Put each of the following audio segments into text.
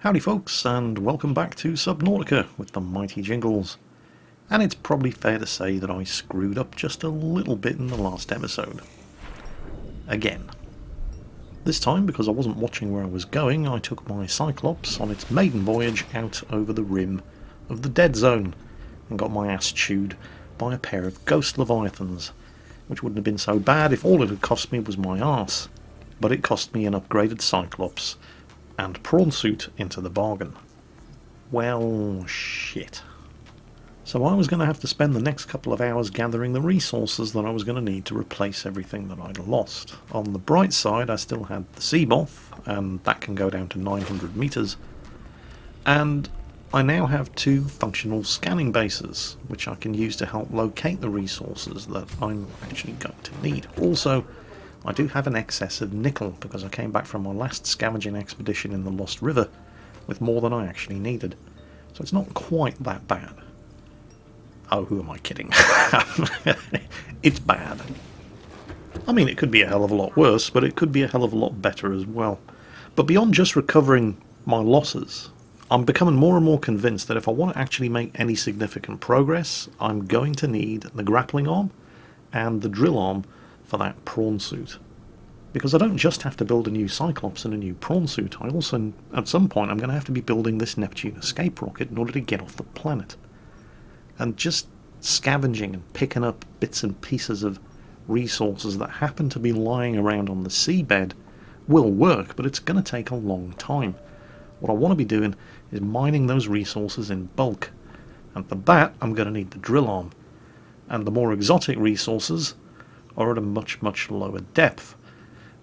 Howdy folks, and welcome back to Subnautica with the mighty Jingles. And it's probably fair to say that I screwed up just a little bit in the last episode. Again. This time, because I wasn't watching where I was going, I took my Cyclops on its maiden voyage out over the rim of the dead zone and got my ass chewed by a pair of ghost Leviathans, which wouldn't have been so bad if all it had cost me was my arse. But it cost me an upgraded Cyclops and prawn suit into the bargain. Well, shit. So I was going to have to spend the next couple of hours gathering the resources that I was going to need to replace everything that I'd lost. On the bright side, I still had the sea moth, and that can go down to 900 meters. And I now have 2 functional scanning bases, which I can use to help locate the resources that I'm actually going to need. Also, I do have an excess of nickel, because I came back from my last scavenging expedition in the Lost River with more than I actually needed. So it's not quite that bad. Oh, who am I kidding? It's bad. I mean, it could be a hell of a lot worse, but it could be a hell of a lot better as well. But beyond just recovering my losses, I'm becoming more and more convinced that if I want to actually make any significant progress, I'm going to need the grappling arm and the drill arm for that prawn suit. Because I don't just have to build a new Cyclops and a new prawn suit, I also, at some point, I'm going to have to be building this Neptune escape rocket in order to get off the planet. And just scavenging and picking up bits and pieces of resources that happen to be lying around on the seabed will work, but it's going to take a long time. What I want to be doing is mining those resources in bulk, and for that I'm going to need the drill arm, and the more exotic resources are at a much lower depth,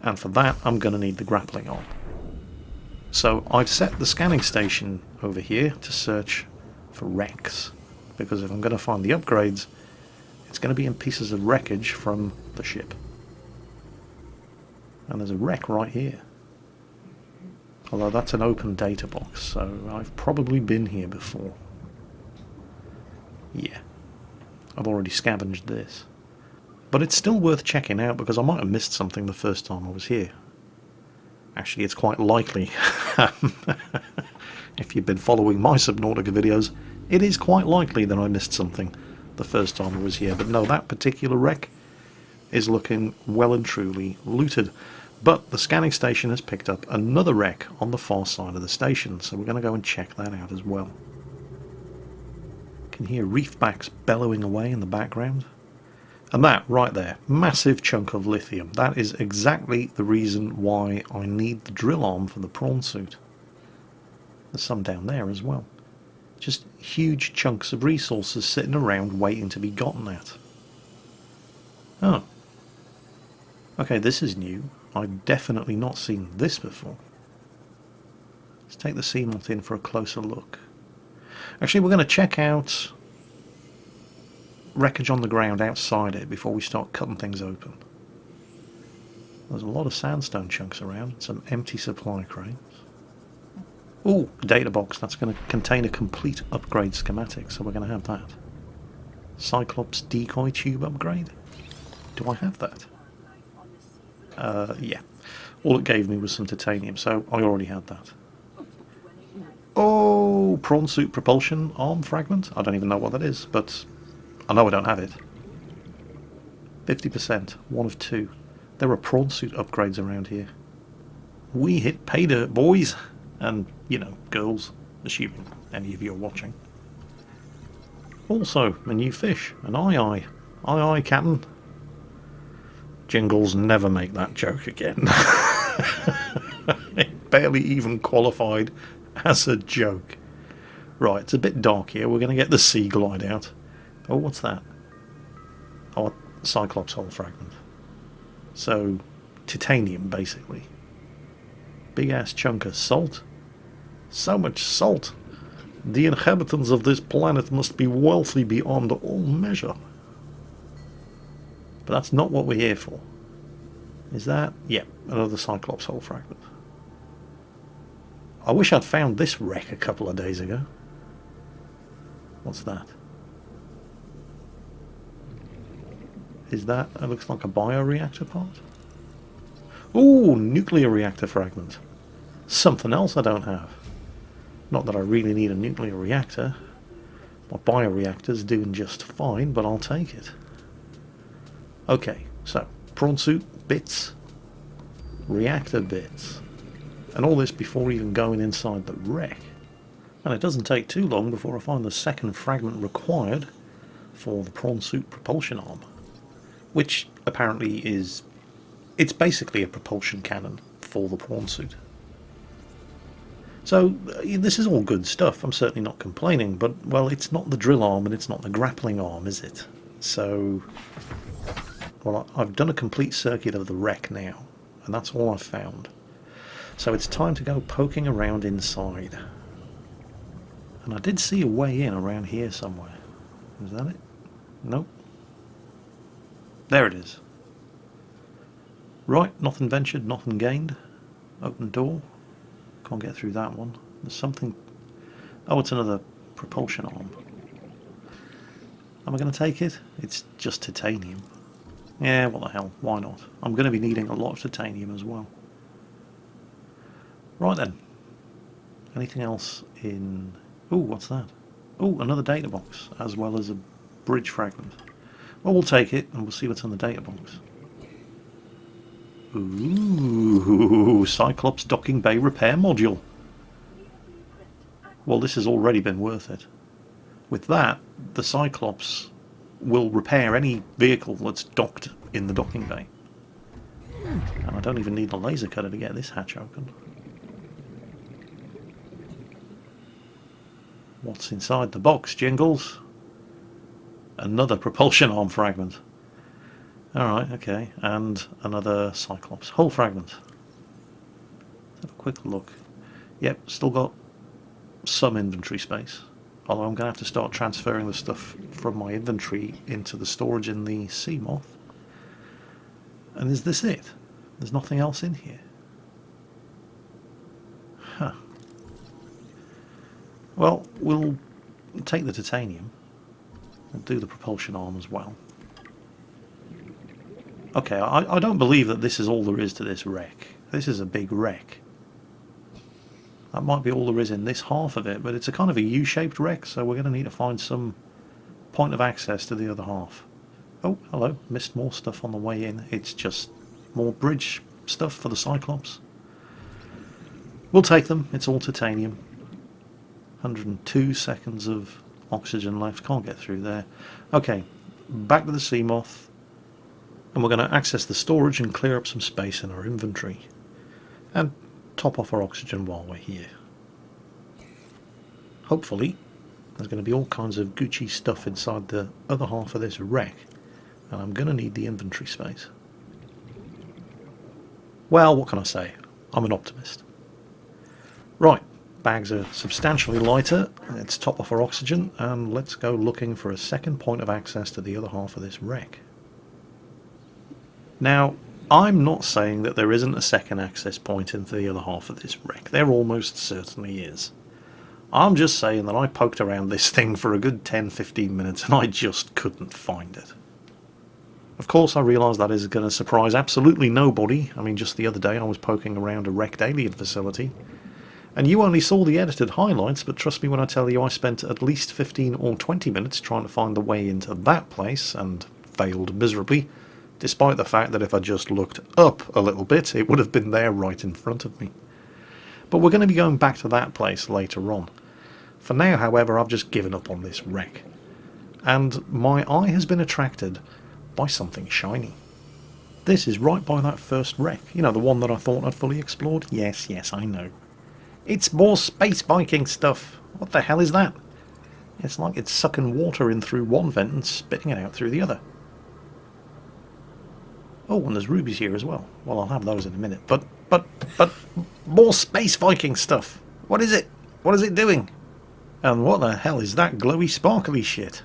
and for that I'm going to need the grappling arm. So I've set the scanning station over here to search for wrecks, because if I'm going to find the upgrades, it's going to be in pieces of wreckage from the ship. And there's a wreck right here. Although that's an open data box, so I've probably been here before. Yeah, I've already scavenged this. But it's still worth checking out, because I might have missed something the first time I was here. Actually, it's quite likely. If you've been following my Subnautica videos, it is quite likely that I missed something the first time I was here. But no, that particular wreck is looking well and truly looted. But the scanning station has picked up another wreck on the far side of the station, so we're going to go and check that out as well. You can hear reefbacks bellowing away in the background. And that, right there, massive chunk of lithium. That is exactly the reason why I need the drill arm for the prawn suit. There's some down there as well. Just huge chunks of resources sitting around waiting to be gotten at. Oh. Okay, this is new. I've definitely not seen this before. Let's take the sea moth in for a closer look. Actually, we're going to check out wreckage on the ground outside it before we start cutting things open. There's a lot of sandstone chunks around, some empty supply crates. Ooh, a data box. That's going to contain a complete upgrade schematic, so we're going to have that. Cyclops decoy tube upgrade? Do I have that? Yeah. All it gave me was some titanium, so I already had that. Oh, prawn suit propulsion arm fragment? I don't even know what that is, but I know I don't have it. 50%, 1 of 2. There are prawn suit upgrades around here. We hit pay dirt, boys! And, you know, girls, assuming any of you are watching. Also, a new fish, an aye-aye. Aye-aye, Captain. Jingles never make that joke again. It barely even qualified as a joke. Right, it's a bit dark here. We're going to get the sea glide out. Oh, what's that? Oh, Cyclops hull fragment. So, titanium, basically. Big-ass chunk of salt. So much salt. The inhabitants of this planet must be wealthy beyond all measure. But that's not what we're here for. Is that? Yeah, another Cyclops hull fragment. I wish I'd found this wreck a couple of days ago. What's that? Is that? It looks like a bioreactor part. Ooh, nuclear reactor fragment. Something else I don't have. Not that I really need a nuclear reactor. My bioreactor's doing just fine, but I'll take it. Okay, so prawn suit bits, reactor bits, and all this before even going inside the wreck. And it doesn't take too long before I find the second fragment required for the prawn suit propulsion arm, which apparently is... it's basically a propulsion cannon for the prawn suit. So this is all good stuff, I'm certainly not complaining, but, well, it's not the drill arm and it's not the grappling arm, is it? So, well, I've done a complete circuit of the wreck now, and that's all I've found. So it's time to go poking around inside. And I did see a way in around here somewhere. Is that it? Nope. There it is. Right, nothing ventured, nothing gained. Open door. Can't get through that one. There's something... oh, it's another propulsion arm. Am I going to take it? It's just titanium. Yeah, what the hell, why not? I'm going to be needing a lot of titanium as well. Right then. Anything else in... ooh, what's that? Ooh, another data box, as well as a bridge fragment. Well, we'll take it, and we'll see what's in the data box. Ooh, Cyclops docking bay repair module. Well, this has already been worth it. With that, the Cyclops will repair any vehicle that's docked in the docking bay. And I don't even need a laser cutter to get this hatch open. What's inside the box, Jingles? Another propulsion arm fragment. Alright, okay, and another Cyclops hull fragment. Let's have a quick look. Yep, still got some inventory space. Although I'm going to have to start transferring the stuff from my inventory into the storage in the Seamoth. And is this it? There's nothing else in here. Huh. Well, we'll take the titanium. We'll do the propulsion arm as well. Okay, I don't believe that this is all there is to this wreck. This is a big wreck. That might be all there is in this half of it, but it's a kind of a U-shaped wreck, so we're going to need to find some point of access to the other half. Oh, hello. Missed more stuff on the way in. It's just more bridge stuff for the Cyclops. We'll take them. It's all titanium. 102 seconds of oxygen left. Can't get through there. Okay, back to the Seamoth. And we're going to access the storage and clear up some space in our inventory. And top off our oxygen while we're here. Hopefully, there's going to be all kinds of Gucci stuff inside the other half of this wreck. And I'm going to need the inventory space. Well, what can I say? I'm an optimist. Right, bags are substantially lighter. Let's top off our oxygen and let's go looking for a second point of access to the other half of this wreck. Now, I'm not saying that there isn't a second access point into the other half of this wreck. There almost certainly is. I'm just saying that I poked around this thing for a good 10-15 minutes and I just couldn't find it. Of course, I realise that is going to surprise absolutely nobody. I mean, just the other day I was poking around a wrecked alien facility. And you only saw the edited highlights, but trust me when I tell you I spent at least 15 or 20 minutes trying to find the way into that place and failed miserably. Despite the fact that if I just looked up a little bit, it would have been there right in front of me. But we're going to be going back to that place later on. For now, however, I've just given up on this wreck. And my eye has been attracted by something shiny. This is right by that first wreck. You know, the one that I thought I'd fully explored? Yes, I know. It's more Space Viking stuff. What the hell is that? It's like it's sucking water in through one vent and spitting it out through the other. Oh, and there's rubies here as well. Well, I'll have those in a minute. But more Space Viking stuff. What is it? What is it doing? And what the hell is that glowy sparkly shit?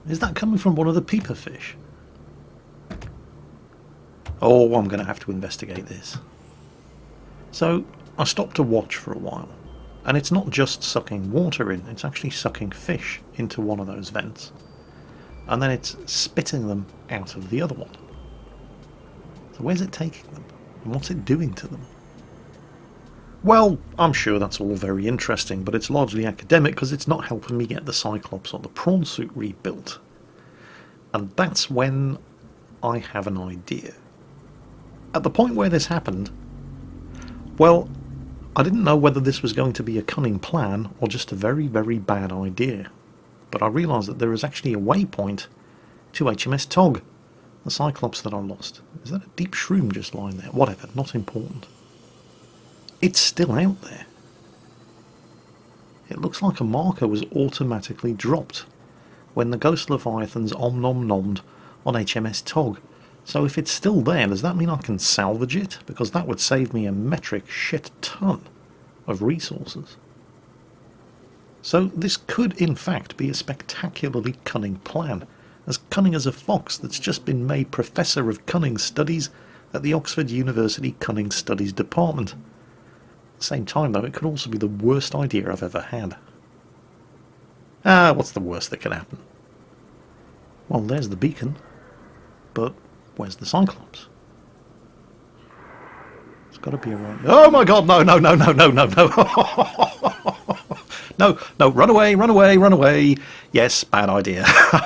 Is that coming from one of the peeper fish? Oh, I'm going to have to investigate this. So, I stopped to watch for a while. And it's not just sucking water in, it's actually sucking fish into one of those vents. And then it's spitting them out of the other one. So where's it taking them? And what's it doing to them? Well, I'm sure that's all very interesting, but it's largely academic because it's not helping me get the Cyclops or the prawn suit rebuilt. And that's when I have an idea. At the point where this happened, well, I didn't know whether this was going to be a cunning plan or just a very, very bad idea. But I realised that there is actually a waypoint to HMS Tog, the Cyclops that I lost. Is that a deep shroom just lying there? Whatever, not important. It's still out there. It looks like a marker was automatically dropped when the Ghost Leviathans om-nom-nommed on HMS Tog. So if it's still there, does that mean I can salvage it? Because that would save me a metric shit ton of resources. So this could in fact be a spectacularly cunning plan, as cunning as a fox that's just been made Professor of Cunning Studies at the Oxford University Cunning Studies Department. At the same time though, it could also be the worst idea I've ever had. What's the worst that can happen? Well, there's the beacon, but where's the Cyclops? It's got to be around... Oh my god, no, no, no, no, no, no, no. No, no, run away, run away, run away. Yes, bad idea.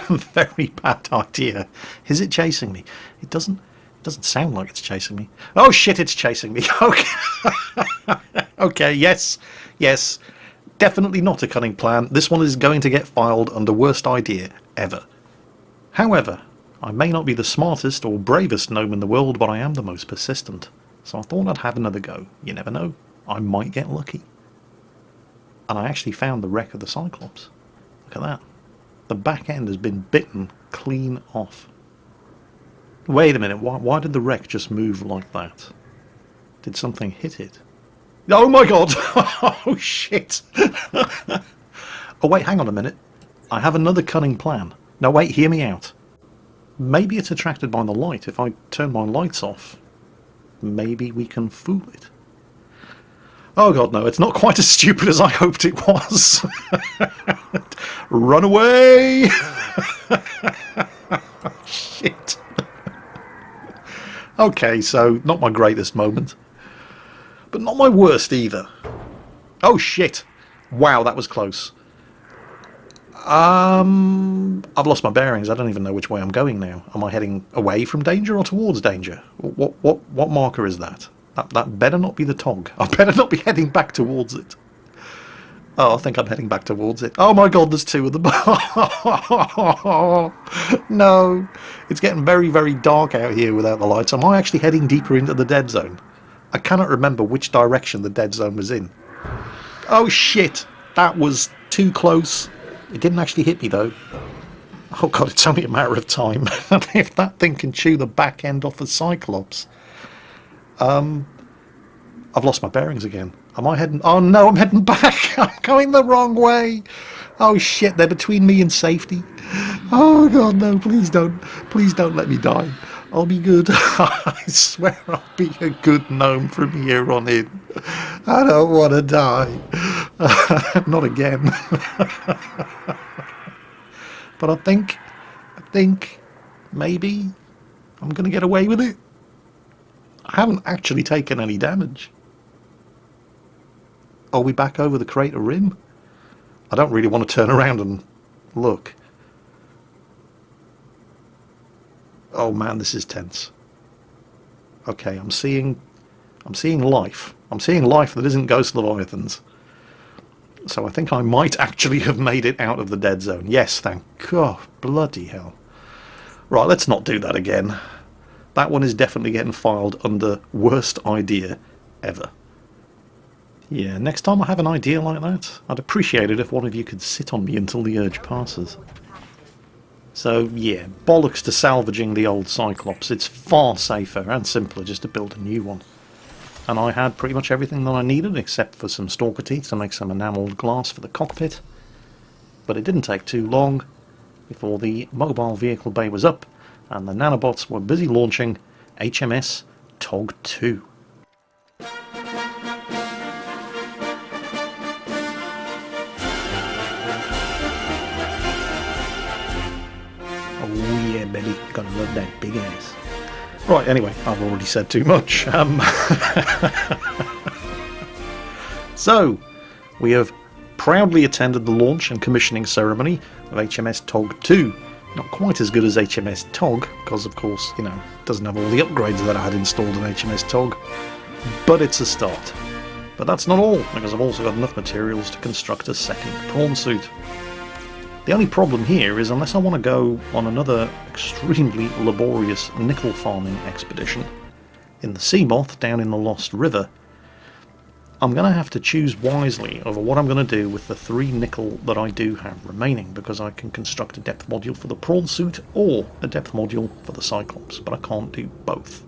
Very bad idea. Is it chasing me? It doesn't sound like it's chasing me. Oh shit, it's chasing me. Okay. Okay, yes, yes. Definitely not a cunning plan. This one is going to get filed under worst idea ever. However, I may not be the smartest or bravest gnome in the world, but I am the most persistent. So I thought I'd have another go. You never know. I might get lucky. And I actually found the wreck of the Cyclops. Look at that. The back end has been bitten clean off. Wait a minute, why did the wreck just move like that? Did something hit it? Oh my god! Oh shit! Oh wait, hang on a minute. I have another cunning plan. No wait, hear me out. Maybe it's attracted by the light. If I turn my lights off, maybe we can fool it. Oh god, no, it's not quite as stupid as I hoped it was. Run away! Shit. Okay, so not my greatest moment. But not my worst either. Oh shit. Wow, that was close. I've lost my bearings. I don't even know which way I'm going now. Am I heading away from danger or towards danger? What marker is that? That better not be the Tog. I better not be heading back towards it. Oh, I think I'm heading back towards it. Oh my god, there's two of them. No. It's getting very, very dark out here without the lights. Am I actually heading deeper into the dead zone? I cannot remember which direction the dead zone was in. Oh shit. That was too close. It didn't actually hit me though. Oh god, it's only a matter of time. If that thing can chew the back end off a Cyclops. I've lost my bearings again. Am I heading... Oh no, I'm heading back. I'm going the wrong way. Oh shit, they're between me and safety. Oh god, no, please don't. Please don't let me die. I'll be good. I swear I'll be a good gnome from here on in. I don't want to die. Not again. But I think maybe I'm going to get away with it. I haven't actually taken any damage. Are we back over the crater rim? I don't really want to turn around and look. Oh man, this is tense. Okay, I'm seeing life. I'm seeing life that isn't Ghost Leviathans. So I think I might actually have made it out of the dead zone. Yes, thank God. Bloody hell. Right, let's not do that again. That one is definitely getting filed under worst idea ever. Yeah, next time I have an idea like that, I'd appreciate it if one of you could sit on me until the urge passes. So yeah, bollocks to salvaging the old Cyclops. It's far safer and simpler just to build a new one. And I had pretty much everything that I needed except for some stalker teeth to make some enamelled glass for the cockpit. But it didn't take too long before the mobile vehicle bay was up and the nanobots were busy launching HMS Tog 2. Oh yeah, baby, gotta love that big ass. Right, anyway, I've already said too much. So, we have proudly attended the launch and commissioning ceremony of HMS Tog 2. Not quite as good as HMS Tog, because of course, you know, it doesn't have all the upgrades that I had installed in HMS Tog, but it's a start. But that's not all, because I've also got enough materials to construct a second prawn suit. The only problem here is unless I want to go on another extremely laborious nickel farming expedition in the Seamoth down in the Lost River, I'm going to have to choose wisely over what I'm going to do with the 3 nickel that I do have remaining, because I can construct a depth module for the prawn suit or a depth module for the Cyclops, but I can't do both.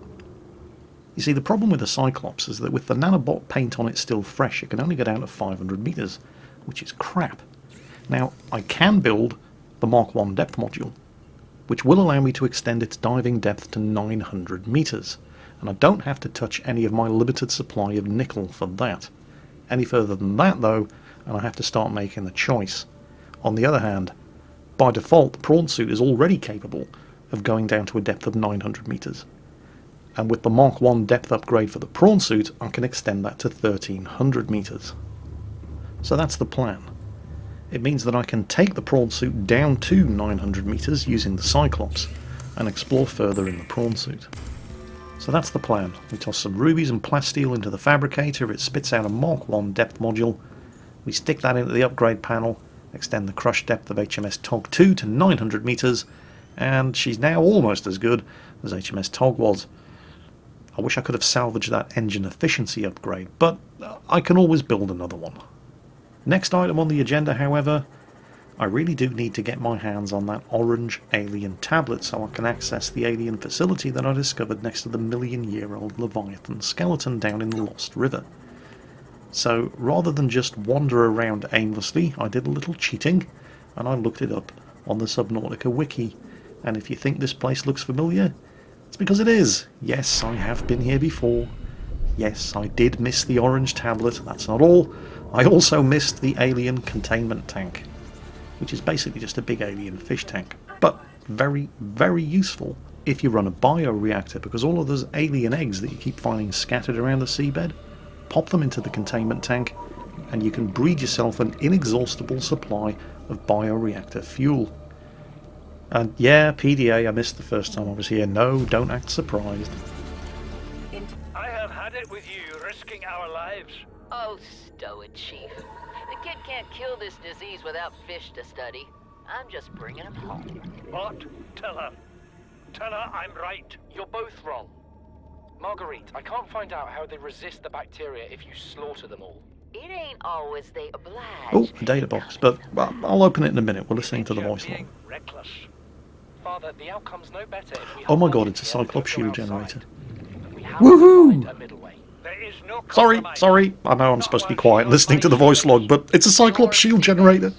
You see, the problem with the Cyclops is that with the nanobot paint on it still fresh, it can only go down to 500 meters, which is crap. Now, I can build the Mark 1 depth module, which will allow me to extend its diving depth to 900 meters. And I don't have to touch any of my limited supply of nickel for that. Any further than that, though, and I have to start making the choice. On the other hand, by default, the prawn suit is already capable of going down to a depth of 900 meters. And with the Mark 1 depth upgrade for the prawn suit, I can extend that to 1300 meters. So that's the plan. It means that I can take the prawn suit down to 900 meters using the Cyclops and explore further in the prawn suit. So that's the plan. We toss some rubies and plasteel into the fabricator, it spits out a Mark 1 depth module, we stick that into the upgrade panel, extend the crush depth of HMS Tog 2 to 900 meters, and she's now almost as good as HMS Tog was. I wish I could have salvaged that engine efficiency upgrade, but I can always build another one. Next item on the agenda, however, I really do need to get my hands on that orange alien tablet so I can access the alien facility that I discovered next to the million-year-old Leviathan skeleton down in the Lost River. So rather than just wander around aimlessly, I did a little cheating and I looked it up on the Subnautica wiki. And if you think this place looks familiar, it's because it is. Yes, I have been here before. Yes, I did miss the orange tablet. That's not all. I also missed the alien containment tank, which is basically just a big alien fish tank, but very, very useful if you run a bioreactor, because all of those alien eggs that you keep finding scattered around the seabed, pop them into the containment tank, and you can breed yourself an inexhaustible supply of bioreactor fuel. And yeah, PDA, I missed the first time I was here. No, don't act surprised. I have had it with you, risking our lives. Oh, stow it, Chief. The kid can't kill this disease without fish to study. I'm just bringing him home. What? Tell her. Tell her I'm right. You're both wrong. Marguerite, I can't find out how they resist the bacteria if you slaughter them all. It ain't always they oblige. Oh, a data box, but well, I'll open it in a minute. We're listening to the voice log. Reckless. Father, the outcome's no better if we Oh my hold god, on it's a to the end Cyclops and shield go outside. generator. We have Woohoo! to find a middle way. There is no Sorry. I know I'm supposed to be quiet listening to the voice log, but it's a Cyclops shield generator.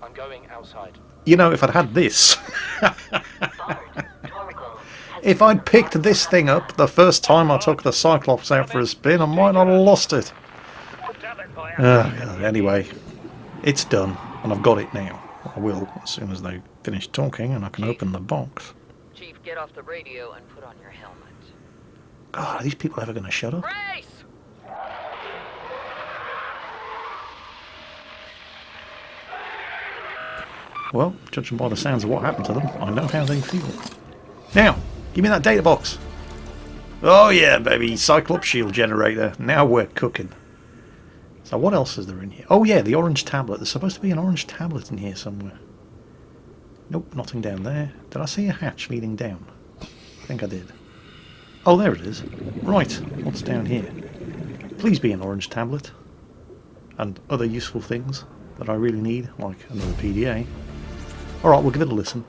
I'm going outside. You know, if I'd had this... If I'd picked this thing up the first time I took the Cyclops out for a spin, I might not have lost it. Anyway, it's done, and I've got it now. I will, as soon as they finish talking, and I can open the box. Chief, get off the radio and put on your helmet. God, are these people ever going to shut up? Brace! Well, judging by the sounds of what happened to them, I know how they feel. Now, give me that data box. Oh yeah, baby, Cyclops shield generator. Now we're cooking. So what else is there in here? Oh yeah, the orange tablet. There's supposed to be an orange tablet in here somewhere. Nope, nothing down there. Did I see a hatch leading down? I think I did. Oh, there it is. Right, what's down here? Please be an orange tablet. And other useful things that I really need, like another PDA. Alright, we'll give it a listen.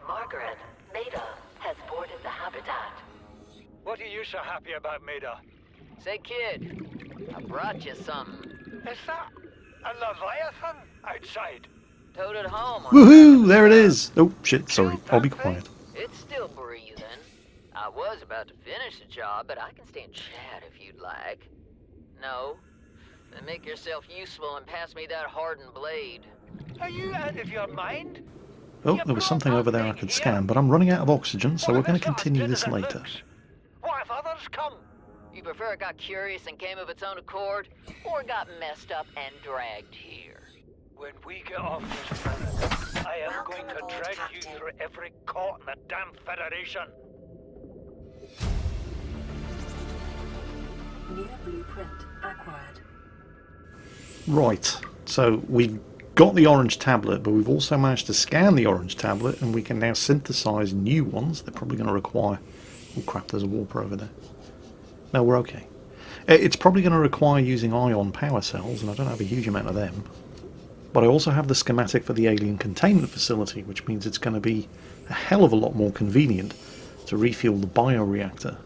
Margaret, Maida has boarded the habitat. What are you so happy about, Maida? Say, kid, I brought you something. Is that a Leviathan outside? Towed it home. Woohoo! There it is! Oh, shit, sorry. I'll be quiet. It's still breathing. I was about to finish the job, but I can stay and chat if you'd like. No? Then make yourself useful and pass me that hardened blade. Are you out of your mind? Oh, there was something over there I could scan, but I'm running out of oxygen, so we're going to continue this later. What if others come? you prefer it got curious and came of its own accord, or got messed up and dragged here. When we get off this planet, I am going to drag you through every court in the damn Federation. New blueprint acquired. Right, so we've got the orange tablet, but we've also managed to scan the orange tablet, and we can now synthesize new ones. They're probably going to require... Oh crap, there's a warper over there. No, we're okay. It's probably going to require using ion power cells, and I don't have a huge amount of them. But I also have the schematic for the alien containment facility, which means it's going to be a hell of a lot more convenient to refuel the bioreactor.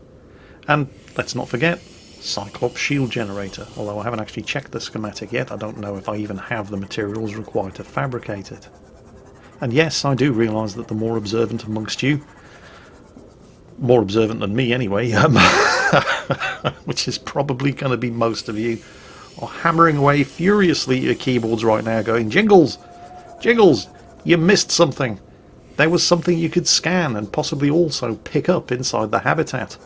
And let's not forget, Cyclops shield generator. Although I haven't actually checked the schematic yet, I don't know if I even have the materials required to fabricate it. And yes, I do realise that the more observant amongst you, more observant than me anyway, which is probably going to be most of you, are hammering away furiously at your keyboards right now going, Jingles! Jingles! You missed something! There was something you could scan and possibly also pick up inside the habitat.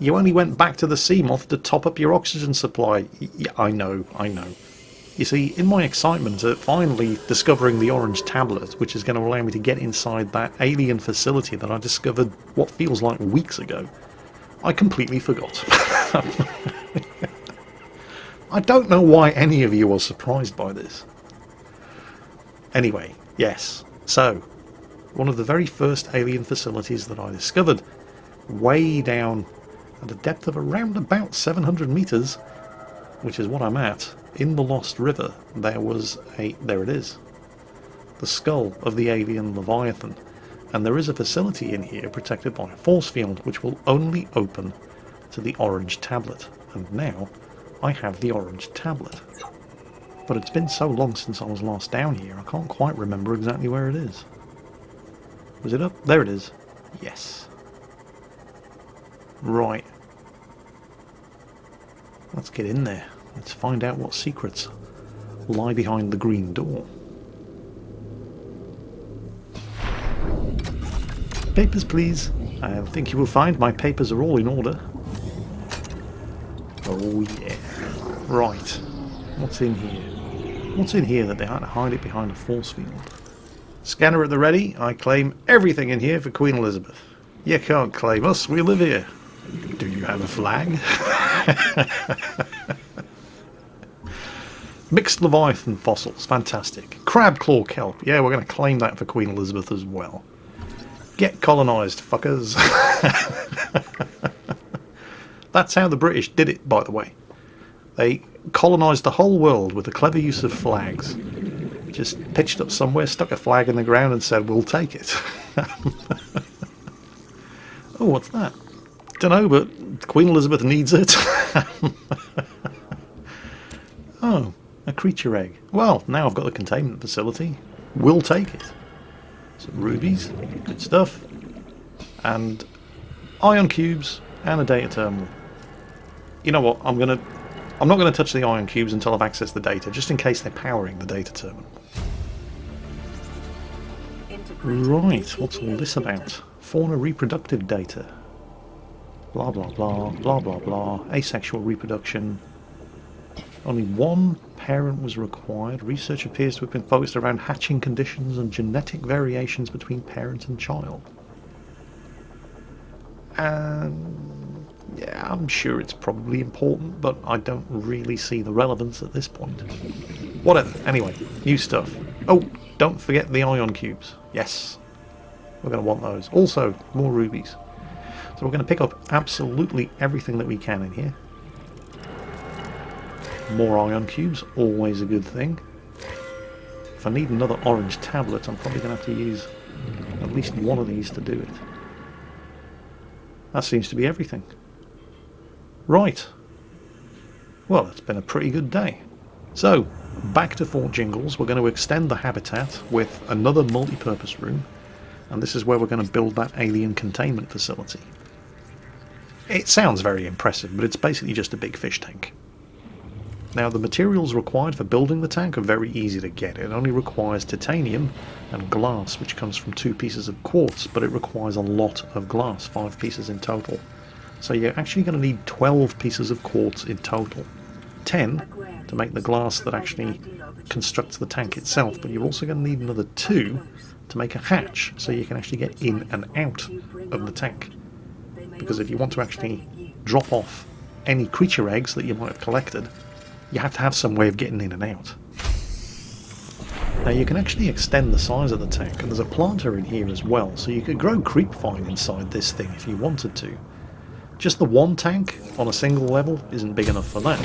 You only went back to the Seamoth to top up your oxygen supply. I know. You see, in my excitement at finally discovering the orange tablet, which is going to allow me to get inside that alien facility that I discovered what feels like weeks ago, I completely forgot. I don't know why any of you are surprised by this. Anyway, yes, so, one of the very first alien facilities that I discovered, way down at a depth of around about 700 meters, which is what I'm at, in the Lost River, there it is, the skull of the alien Leviathan, and there is a facility in here protected by a force field which will only open to the orange tablet, and now I have the orange tablet. But it's been so long since I was last down here, I can't quite remember exactly where it is. Was it up? There it is. Yes. Right. Let's get in there. Let's find out what secrets lie behind the green door. Papers, please. I think you will find my papers are all in order. Oh yeah. Right. What's in here? What's in here that they had to hide it behind a force field? Scanner at the ready. I claim everything in here for Queen Elizabeth. You can't claim us. We live here. Do you have a flag? Mixed Leviathan fossils, fantastic. Crab claw kelp, yeah, we're going to claim that for Queen Elizabeth as well. Get colonised, fuckers. That's how the British did it, by the way. They colonised the whole world with the clever use of flags. Just pitched up somewhere, stuck a flag in the ground and said, we'll take it. Oh, what's that? Dunno, but Queen Elizabeth needs it. Oh. A creature egg. Well, now I've got the containment facility. We'll take it. Some rubies. Good stuff. And ion cubes and a data terminal. You know what? I'm not going to touch the ion cubes until I've accessed the data, just in case they're powering the data terminal. Right, what's all this about? Fauna reproductive data. Blah blah blah, blah blah blah. Asexual reproduction. Only one parent was required. Research appears to have been focused around hatching conditions and genetic variations between parent and child. And yeah, I'm sure it's probably important, but I don't really see the relevance at this point. Whatever. Anyway, new stuff. Oh, don't forget the ion cubes. Yes, we're going to want those. Also, more rubies. So we're going to pick up absolutely everything that we can in here. More ion cubes, always a good thing. If I need another orange tablet, I'm probably going to have to use at least one of these to do it. That seems to be everything. Right. Well, it's been a pretty good day. So, back to Fort Jingles. We're going to extend the habitat with another multi-purpose room. And this is where we're going to build that alien containment facility. It sounds very impressive, but it's basically just a big fish tank. Now, the materials required for building the tank are very easy to get. It only requires titanium and glass, which comes from 2 pieces of quartz, but it requires a lot of glass, 5 pieces in total. So you're actually going to need 12 pieces of quartz in total. 10 to make the glass that actually constructs the tank itself, but you're also going to need another 2 to make a hatch so you can actually get in and out of the tank. Because if you want to actually drop off any creature eggs that you might have collected, you have to have some way of getting in and out. Now you can actually extend the size of the tank, and there's a planter in here as well, so you could grow creepvine inside this thing if you wanted to. Just the one tank on a single level isn't big enough for that.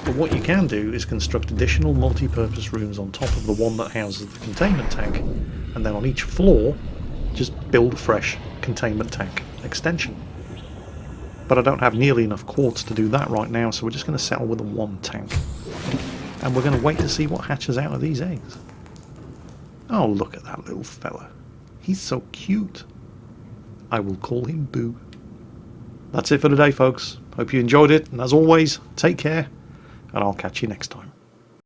But what you can do is construct additional multi-purpose rooms on top of the one that houses the containment tank, and then on each floor just build a fresh containment tank extension. But I don't have nearly enough quartz to do that right now, so we're just going to settle with a one tank. And we're going to wait to see what hatches out of these eggs. Oh, look at that little fella. He's so cute. I will call him Boo. That's it for today, folks. Hope you enjoyed it, and as always, take care, and I'll catch you next time.